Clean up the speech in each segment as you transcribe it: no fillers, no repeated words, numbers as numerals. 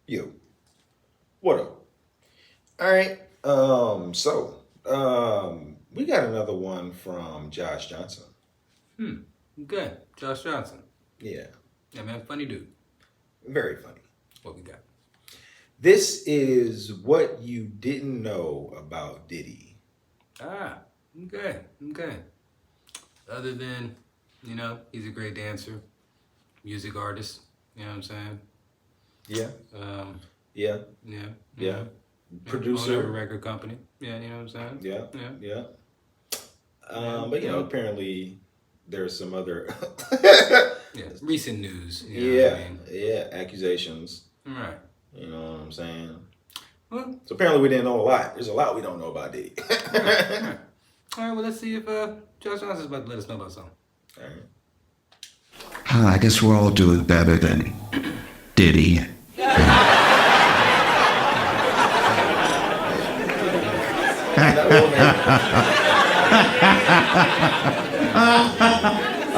Yo, what up? All right. We got another one from Josh Johnson. Okay, Josh Johnson. Yeah, Yeah, man, funny dude. very funny. What we got? This is what you didn't know about Diddy. Okay. Other than, he's a great dancer, music artist. You know what I'm saying? Yeah, Um, yeah, yeah. yeah. Owner of a Producer. record company. Yeah, you know what I'm saying? Yeah, Yeah. yeah. Yeah, But apparently there's some other. Yeah, recent news. You know Yeah, what I mean? yeah. Accusations. Right. You know what I'm saying? Well, So apparently we didn't know a lot. There's a lot we don't know about Diddy. all right. All right, well, let's see if Josh Johnson's about to let us know about something. All right. I guess we're all doing better than Diddy.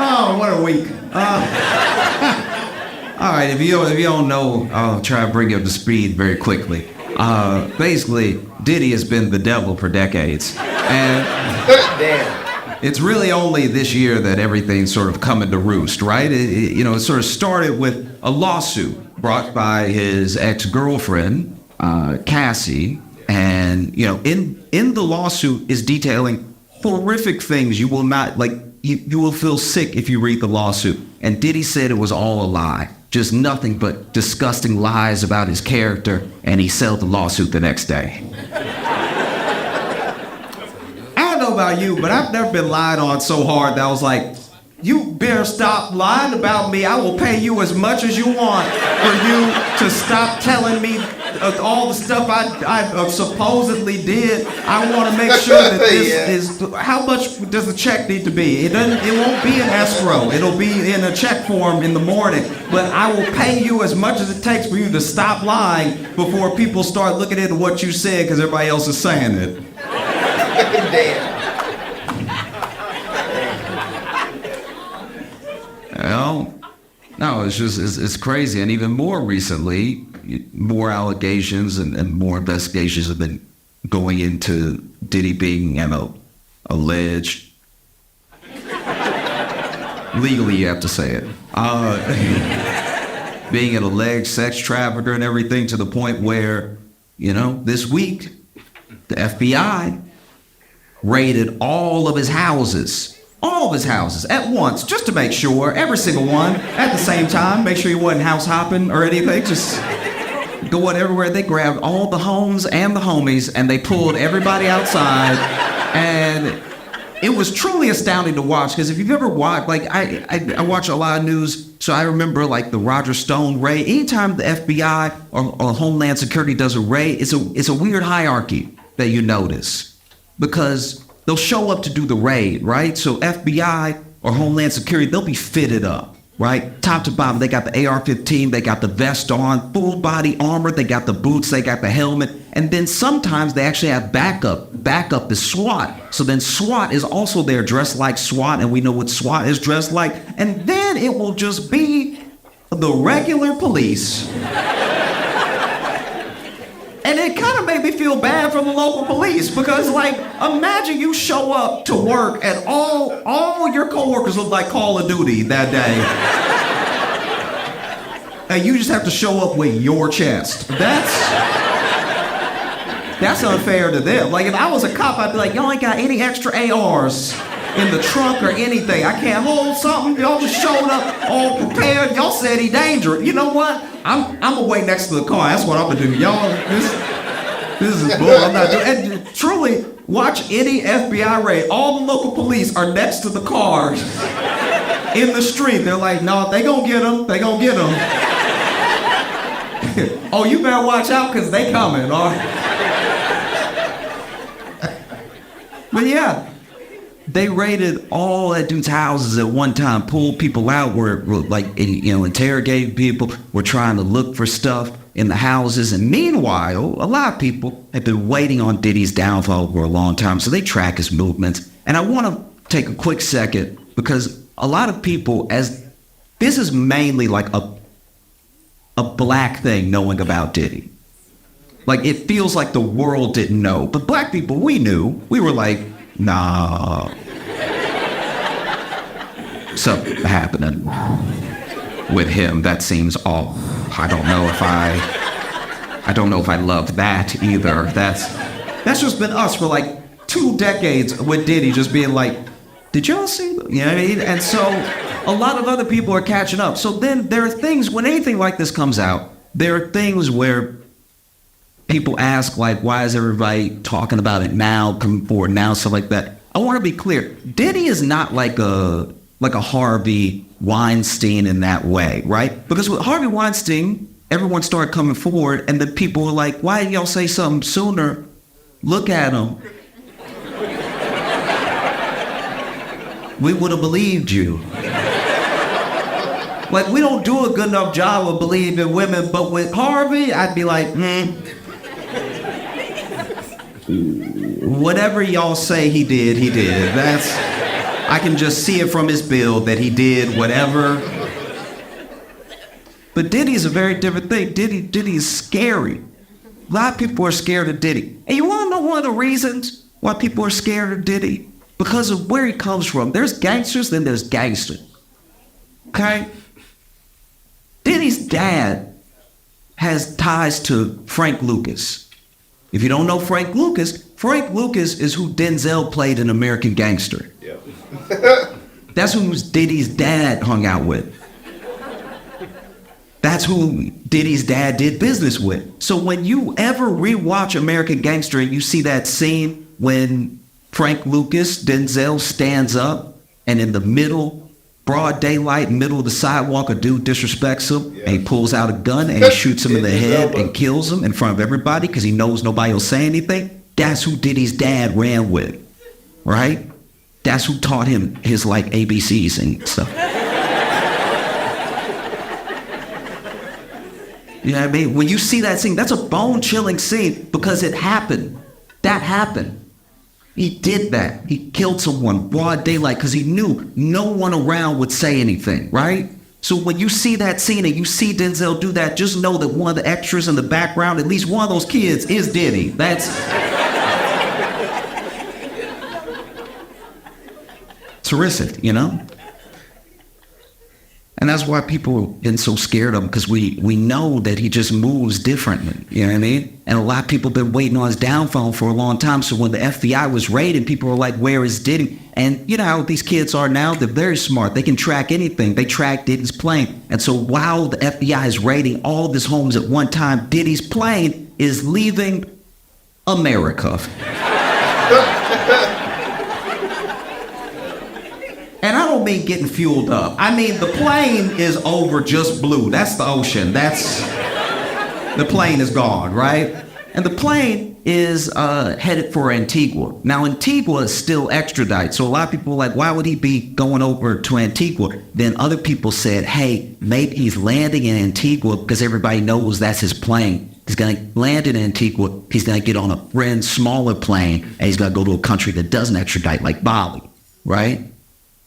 Oh, what a week. All right, if you don't know, I'll try to bring you up to speed very quickly. Basically, Diddy has been the devil for decades. And Damn. it's really only this year that everything's sort of coming to roost, right? It sort of started with a lawsuit brought by his ex-girlfriend, Cassie. And, in the lawsuit is detailing horrific things you will not, you will feel sick if you read the lawsuit. And Diddy said it was all a lie. Just nothing but disgusting lies about his character, and he settled the lawsuit the next day. I don't know about you, but I've never been lied on so hard that I was like, you better stop lying about me. I will pay you as much as you want for you to stop telling me all the stuff I supposedly did. I want to make sure that this is. How much does the check need to be? It won't be in escrow. It'll be in a check form in the morning. But I will pay you as much as it takes for you to stop lying before people start looking into what you said because everybody else is saying it. Damn. Well, no, it's crazy. And even more recently, more allegations and more investigations have been going into Diddy being an alleged, legally you have to say it, being an alleged sex trafficker and everything, to the point where, this week, the FBI raided all of his houses at once, just to make sure, every single one at the same time, make sure he wasn't house hopping or anything, just going everywhere. They grabbed all the homes and the homies and they pulled everybody outside, and it was truly astounding to watch, because if you've ever watched, I watch a lot of news, so I remember the Roger Stone raid. Anytime the FBI or Homeland Security does a raid, it's a weird hierarchy that you notice, because they'll show up to do the raid, right? So FBI or Homeland Security, they'll be fitted up, right? Top to bottom, they got the AR-15, they got the vest on, full body armor, they got the boots, they got the helmet, and then sometimes they actually have backup. Backup is SWAT. So then SWAT is also there dressed like SWAT, and we know what SWAT is dressed like. And then it will just be the regular police. And it kind of made me feel bad for the local police, because imagine you show up to work and all your coworkers look like Call of Duty that day. And you just have to show up with your chest. That's unfair to them. If I was a cop, I'd be like, y'all ain't got any extra ARs in the trunk or anything. I can't hold something. Y'all just showed up all prepared. Y'all said he dangerous. You know what? I'm gonna wait next to the car. That's what I'm gonna do. Y'all, this is bull. I'm not doing. And truly, watch any FBI raid. All the local police are next to the cars in the street. They're like, no, they gonna get him. They gonna get him. Oh, you better watch out, because they coming. All right. But yeah, they raided all that dude's houses at one time, pulled people out, were interrogating people, were trying to look for stuff in the houses. And meanwhile, a lot of people have been waiting on Diddy's downfall for a long time, so they track his movements. And I want to take a quick second, because a lot of people, as this is mainly a a black thing knowing about Diddy. Like, it feels like the world didn't know. But black people, we knew. We were like, nah. Something happening with him that seems off. I don't know if I love that either. That's just been us for like 2 decades with Diddy just being like, did y'all see that? You know what I mean? And so a lot of other people are catching up. So then there are things, when anything like this comes out, there are things where people ask, like, why is everybody talking about it now, coming forward now, stuff like that. I want to be clear. Diddy is not like a Harvey Weinstein in that way, right? Because with Harvey Weinstein, everyone started coming forward, and then people were like, why didn't y'all say something sooner? Look at him. We would have believed you. Like, we don't do a good enough job of believing women, but with Harvey, I'd be like, whatever y'all say he did, he did. I can just see it from his build that he did whatever. But Diddy's a very different thing. Diddy is scary. A lot of people are scared of Diddy. And you want to know one of the reasons why people are scared of Diddy? Because of where he comes from. There's gangsters, then there's gangster. Okay? Diddy's dad has ties to Frank Lucas. If you don't know Frank Lucas is who Denzel played in American Gangster. Yep. That's who Diddy's dad hung out with. That's who Diddy's dad did business with. So when you ever rewatch American Gangster and you see that scene when Frank Lucas, Denzel, stands up and in the middle, broad daylight, middle of the sidewalk, a dude disrespects him, and he pulls out a gun and he shoots him in the head and kills him in front of everybody because he knows nobody will say anything. That's who Diddy's dad ran with, right? That's who taught him his, like, ABCs and stuff. You know what I mean? When you see that scene, that's a bone-chilling scene because it happened. That happened. He did that. He killed someone broad daylight because he knew no one around would say anything, right? So when you see that scene and you see Denzel do that, just know that one of the extras in the background, at least one of those kids, is Diddy. That's terrific, you know? And that's why people are getting so scared of him, because we know that he just moves differently, you know what I mean? And a lot of people have been waiting on his downfall for a long time. So when the FBI was raided, people were like, where is Diddy? And you know how these kids are now? They're very smart. They can track anything. They track Diddy's plane. And so while the FBI is raiding all of his homes at one time, Diddy's plane is leaving America. And I don't mean getting fueled up. I mean, the plane is over just blue. That's the ocean. The plane is gone, right? And the plane is headed for Antigua. Now, Antigua is still extradite. So a lot of people are like, why would he be going over to Antigua? Then other people said, hey, maybe he's landing in Antigua because everybody knows that's his plane. He's going to land in Antigua. He's going to get on a friend's smaller plane, and he's going to go to a country that doesn't extradite, like Bali, right?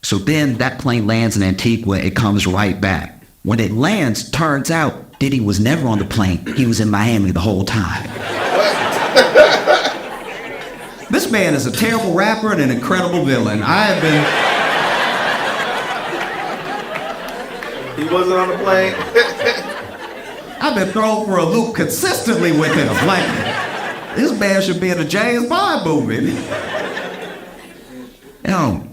So then that plane lands in Antigua, it comes right back. When it lands, turns out Diddy was never on the plane. He was in Miami the whole time. This man is a terrible rapper and an incredible villain. He wasn't on the plane. I've been thrown for a loop consistently with him. Like, this man should be in a James Bond movie. You know,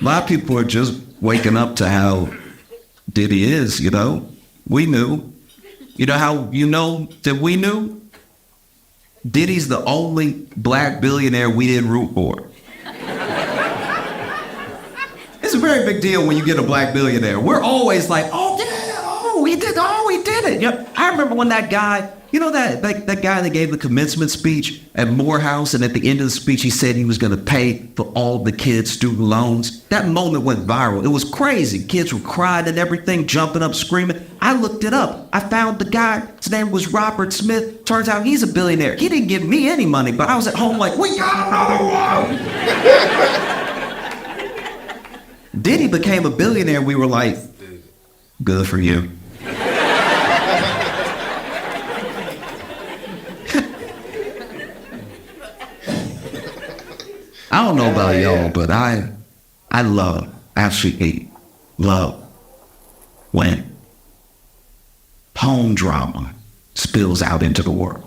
a lot of people are just waking up to how Diddy is, you know? We knew. You know how you know that we knew? Diddy's the only black billionaire we didn't root for. It's a very big deal when you get a black billionaire. We're always like, he did it. Yep. I remember when that guy, you know that guy that gave the commencement speech at Morehouse, and at the end of the speech he said he was going to pay for all the kids' student loans. That moment went viral. It was crazy. Kids were crying and everything, jumping up, screaming. I looked it up. I found the guy. His name was Robert Smith. Turns out he's a billionaire. He didn't give me any money, but I was at home like, we got another one. Diddy became a billionaire. We were like, good for you. I don't know about y'all, but I absolutely love when home drama spills out into the world.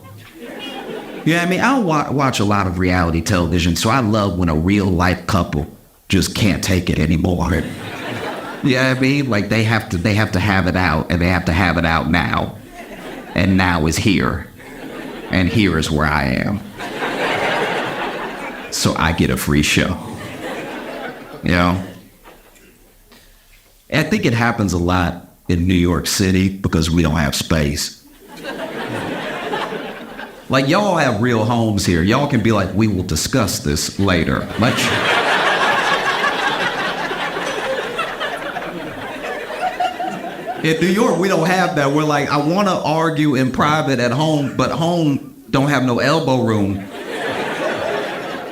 Yeah, I mean, I don't watch a lot of reality television, so I love when a real life couple just can't take it anymore. Yeah, I mean, like they have to have it out, and they have to have it out now, and now is here, and here is where I am. So I get a free show. You know? I think it happens a lot in New York City because we don't have space. Like, y'all have real homes here. Y'all can be like, we will discuss this later. In New York, we don't have that. We're like, I want to argue in private at home, but home don't have no elbow room.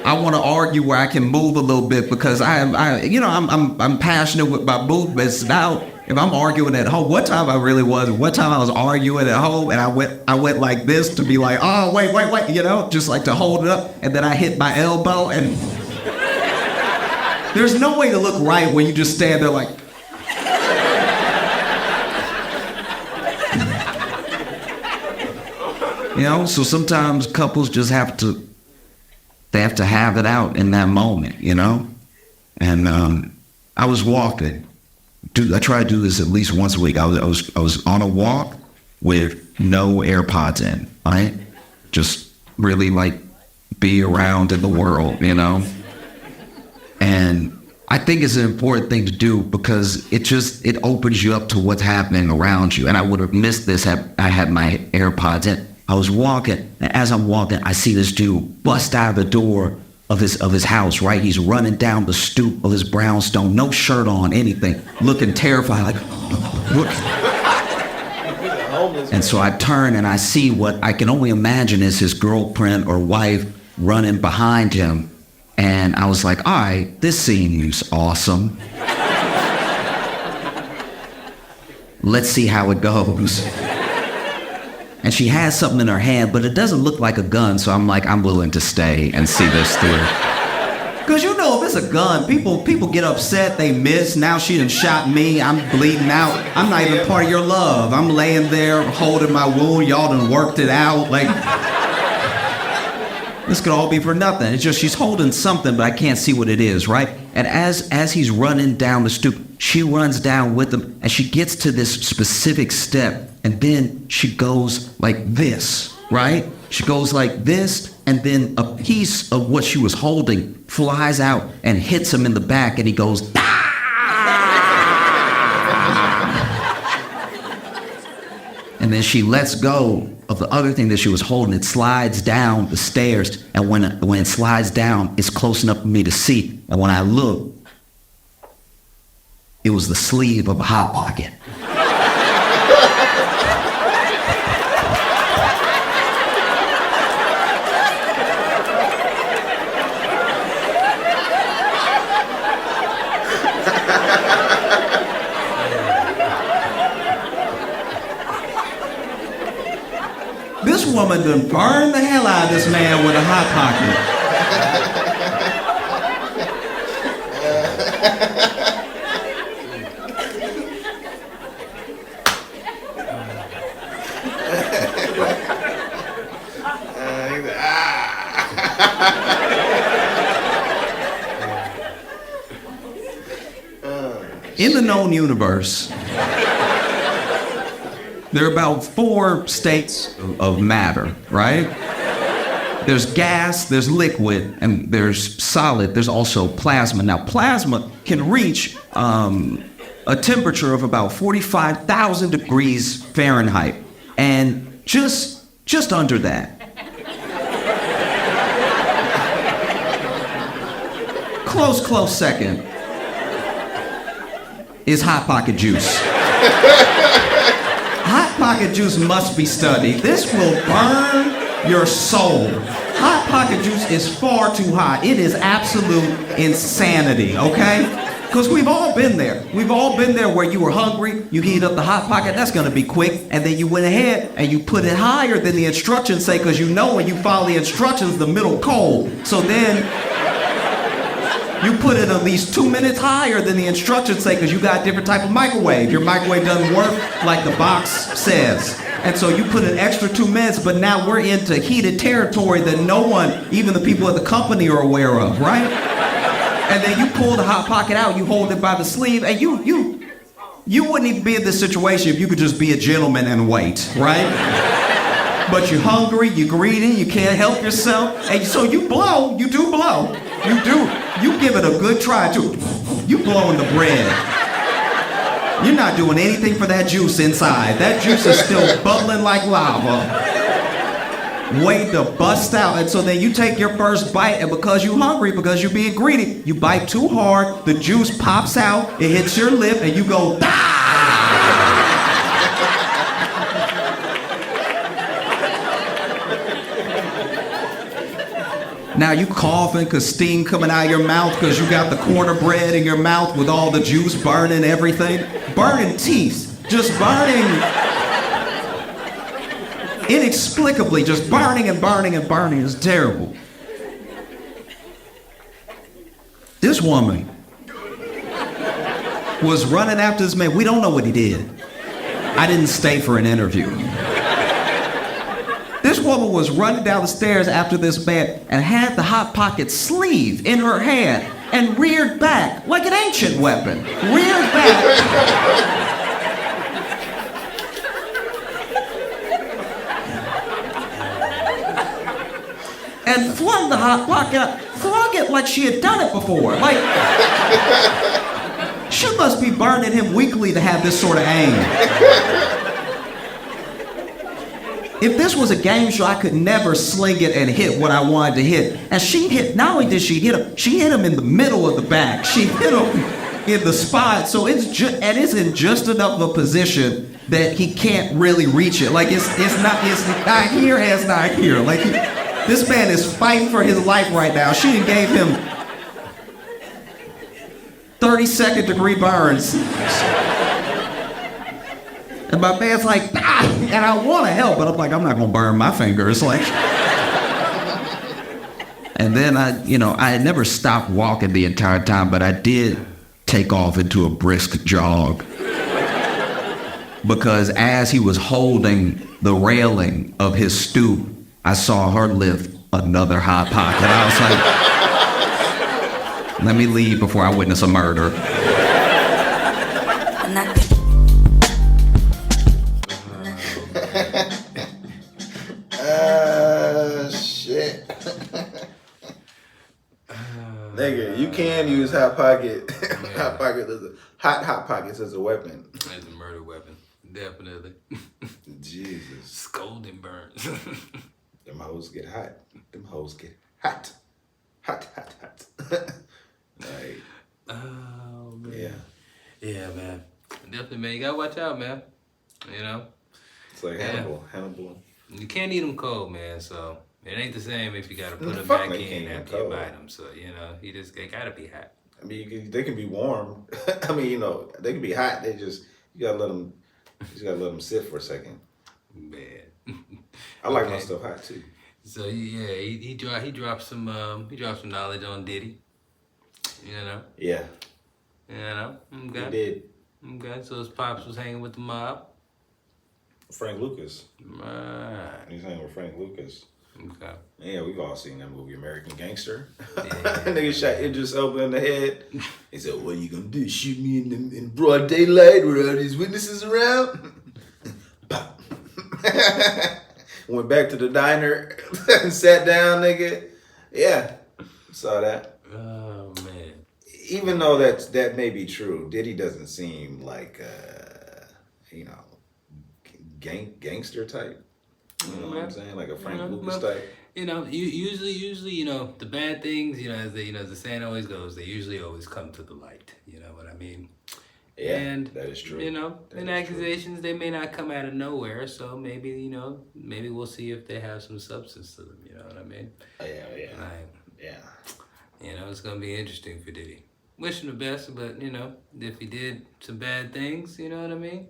I want to argue where I can move a little bit because I'm passionate with my movements. Now, if I'm arguing at home, one time I was arguing at home and I went like this to be like, oh, wait, just like to hold it up. And then I hit my elbow and there's no way to look right when you just stand there like, so sometimes couples just have to have it out in that moment, And I was walking. I try to do this at least once a week. I was on a walk with no AirPods in, right? Just really like be around in the world, And I think it's an important thing to do because it opens you up to what's happening around you. And I would have missed this had I had my AirPods in. I was walking, and as I'm walking, I see this dude bust out of the door of his house, right? He's running down the stoop of his brownstone, no shirt on, anything, looking terrified, like, look. And so I turn and I see what I can only imagine is his girlfriend or wife running behind him. And I was like, all right, this seems awesome. Let's see how it goes. And she has something in her hand, but it doesn't look like a gun, so I'm like, I'm willing to stay and see this through. Because if it's a gun, people get upset, they miss. Now she done shot me, I'm bleeding out. I'm not even part of your love. I'm laying there holding my wound, y'all done worked it out. Like, this could all be for nothing. It's just she's holding something, but I can't see what it is, right? And as he's running down the stoop, she runs down with him, and she gets to this specific step, and then she goes like this, right? She goes like this, and then a piece of what she was holding flies out and hits him in the back, and he goes, and then she lets go of the other thing that she was holding. It slides down the stairs, and when it slides down, it's close enough for me to see. And when I look, it was the sleeve of a Hot Pocket. This woman done burned the hell out of this man with a Hot Pocket. In the known universe, there are about 4 states of matter, right? There's gas, there's liquid, and there's solid. There's also plasma. Now, plasma can reach a temperature of about 45,000 degrees Fahrenheit, and just under that. Close second is Hot Pocket juice. Hot Pocket juice must be studied. This will burn your soul. Hot Pocket juice is far too hot. It is absolute insanity, okay? Because we've all been there. We've all been there where you were hungry, you heat up the Hot Pocket, that's gonna be quick, and then you went ahead and you put it higher than the instructions say, because you know when you follow the instructions, the middle cold. So then You put it at least 2 minutes higher than the instructions say because you got a different type of microwave. Your microwave doesn't work like the box says. And so you put an extra 2 minutes, but now we're into heated territory that no one, even the people at the company, are aware of, right? And then you pull the Hot Pocket out, you hold it by the sleeve, and you wouldn't even be in this situation if you could just be a gentleman and wait, right? But you're hungry, you're greedy, you can't help yourself, and so you blow, you do blow. You give it a good try too. You blowing the bread. You're not doing anything for that juice inside. That juice is still bubbling like lava. Wait to bust out. And so then you take your first bite, and because you're hungry, because you're being greedy, you bite too hard, the juice pops out, it hits your lip, and you go, ah! Now you coughing because steam coming out of your mouth because you got the corner bread in your mouth with all the juice burning everything. Burning teeth. Just burning. Inexplicably, just burning and burning and burning. It's terrible. This woman was running after this man. We don't know what he did. I didn't stay for an interview. This woman was running down the stairs after this man and had the Hot Pocket sleeve in her hand and reared back like an ancient weapon. Reared back. And flung the Hot Pocket out. Flung it like she had done it before. Like, she must be burning him weekly to have this sort of aim. If this was a game show, I could never sling it and hit what I wanted to hit. And she hit, not only did she hit him in the middle of the back. She hit him in the spot. So it's in just enough of a position that he can't really reach it. Like it's not here, it's not here. Like this man is fighting for his life right now. She gave him 32nd degree burns. And my man's like, ah, and I want to help, but I'm like, I'm not gonna burn my fingers, like. And then I had never stopped walking the entire time, but I did take off into a brisk jog. Because as he was holding the railing of his stoop, I saw her lift another Hot Pocket. I was like, let me leave before I witness a murder. Shit. Nigga, you can use Hot Pocket. Hot Pocket Hot Pockets as a weapon. As a murder weapon, definitely. Jesus. Scolding burns. Them hoes get hot. Them hoes get hot. Hot. Like, oh man. yeah. Yeah, man. Definitely, man. You gotta watch out, man. You know? It's like Hannibal. You can't eat them cold, man, so it ain't the same if you gotta put them Fuck back they in can't after eat you cold. bite them. So, they gotta be hot. I mean, they can be warm. I mean, they can be hot. You gotta let them sit for a second. Man. I like my stuff hot too. So yeah, he dropped some knowledge on Diddy. Yeah. Okay. He did. Okay, so his pops was hanging with the mob. Frank Lucas. Right. He's hanging with Frank Lucas. Okay. Yeah, we've all seen that movie, American Gangster. Yeah. Nigga shot Idris Elba in the head. He said, "What are you gonna do? Shoot me in broad daylight with all these witnesses around?" Pop. Went back to the diner and sat down, nigga. Yeah, saw that. Oh man. Even though that may be true, Diddy doesn't seem like gangster type. You know what I'm saying? Like a Frank Lucas type. Usually, the bad things, as the saying always goes, they usually always come to the light. You know what I mean? Yeah, and that is true. And accusations, they may not come out of nowhere, so maybe we'll see if they have some substance to them. You know what I mean? Yeah. It's gonna be interesting for Diddy. Wish him the best, but if he did some bad things, you know what I mean?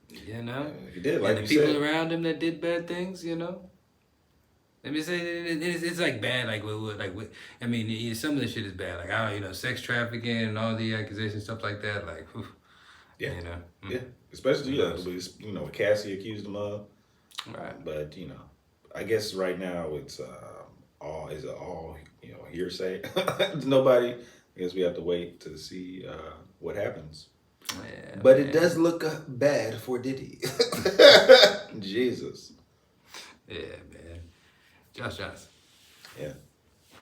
If he did, like and you the people said. around him that did bad things, they I mean, it's like bad. I mean, some of the shit is bad. Like, I don't, sex trafficking and all the accusations, stuff like that. Like, whew, Yeah. mm. Yeah. Especially, what Cassie accused him of. Right. But, I guess right now it's all hearsay. Nobody. I guess we have to wait to see what happens. Yeah, But man. it does look bad for Diddy. Jesus. Yeah, man. Josh Johnson. Yeah.